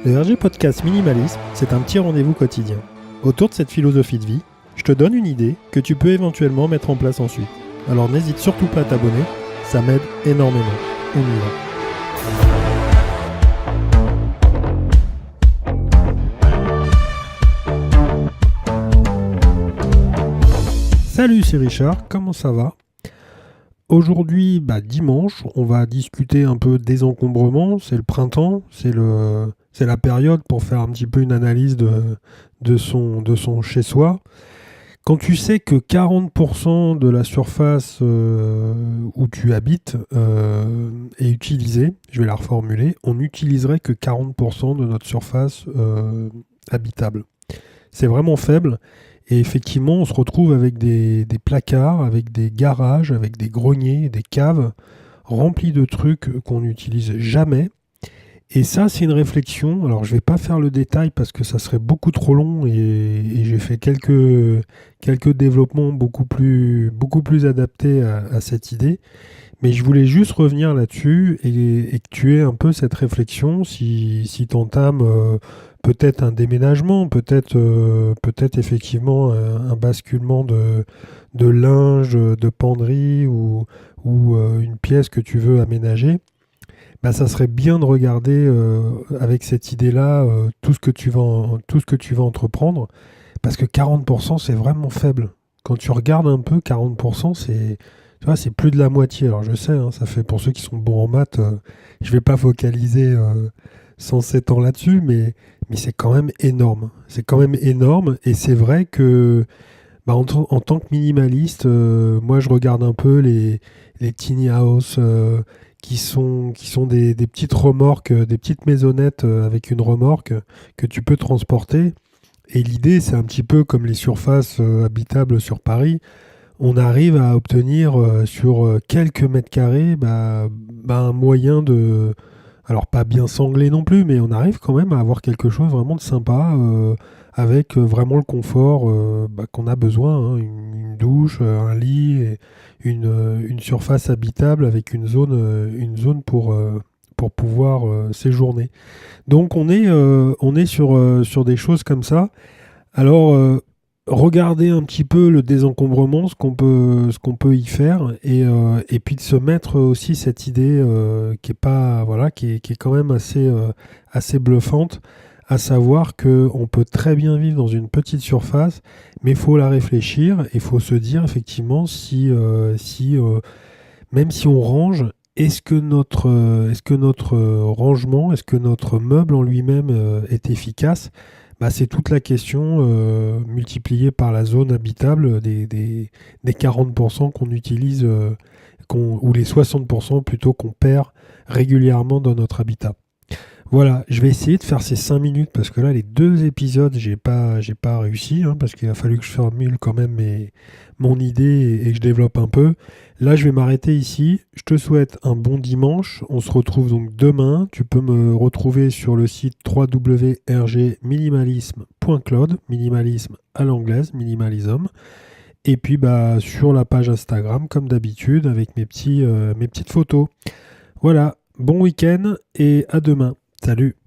Le RG Podcast Minimalisme, c'est un petit rendez-vous quotidien. Autour de cette philosophie de vie, je te donne une idée que tu peux éventuellement mettre en place ensuite. Alors n'hésite surtout pas à t'abonner, ça m'aide énormément. On y va. Salut, c'est Richard, comment ça va ? Aujourd'hui, dimanche, on va discuter un peu désencombrement. C'est le printemps, c'est la période pour faire un petit peu une analyse de son chez-soi. Quand tu sais que 40% de la surface où tu habites est utilisée, je vais la reformuler, on n'utiliserait que 40% de notre surface habitable. C'est vraiment faible. Et effectivement, on se retrouve avec des placards, avec des garages, avec des greniers, des caves remplis de trucs qu'on n'utilise jamais. Et ça, c'est une réflexion. Alors, je ne vais pas faire le détail parce que ça serait beaucoup trop long et j'ai fait quelques développements beaucoup plus adaptés à cette idée. Mais je voulais juste revenir là-dessus et que tu aies un peu cette réflexion si tu entames peut-être un déménagement, peut-être effectivement un basculement de linge, de penderie ou une pièce que tu veux aménager. Ça serait bien de regarder avec cette idée-là tout ce que tu vas entreprendre, parce que 40% c'est vraiment faible. Quand tu regardes un peu, 40% c'est plus de la moitié. Alors je sais, ça fait pour ceux qui sont bons en maths, je vais pas focaliser 107 ans là-dessus, mais c'est quand même énorme. C'est quand même énorme, et c'est vrai que en tant que minimaliste, moi je regarde un peu les tiny house qui sont des petites remorques, des petites maisonnettes avec une remorque que tu peux transporter. Et l'idée, c'est un petit peu comme les surfaces habitables sur Paris. On arrive à obtenir sur quelques mètres carrés un moyen de... Alors pas bien sanglé non plus, mais on arrive quand même à avoir quelque chose vraiment de sympa avec vraiment le confort qu'on a besoin, une douche, un lit, et une surface habitable avec une zone pour pouvoir séjourner. Donc on est sur des choses comme ça. Alors regardez un petit peu le désencombrement, ce qu'on peut y faire, et puis de se mettre aussi cette idée qui est quand même assez bluffante, à savoir qu'on peut très bien vivre dans une petite surface, mais il faut la réfléchir, et il faut se dire effectivement si même si on range, est-ce que notre rangement, est-ce que notre meuble en lui-même est efficace ? C'est toute la question multipliée par la zone habitable des 40% qu'on utilise, ou les 60% plutôt qu'on perd régulièrement dans notre habitat. Voilà, je vais essayer de faire ces 5 minutes parce que là, les 2 épisodes, j'ai pas réussi, parce qu'il a fallu que je formule quand même mon idée et que je développe un peu. Là, je vais m'arrêter ici. Je te souhaite un bon dimanche. On se retrouve donc demain. Tu peux me retrouver sur le site www.rgminimalisme.cloud, minimalisme à l'anglaise, minimalism. Et puis sur la page Instagram, comme d'habitude, avec mes petites photos. Voilà, bon week-end et à demain. Salut!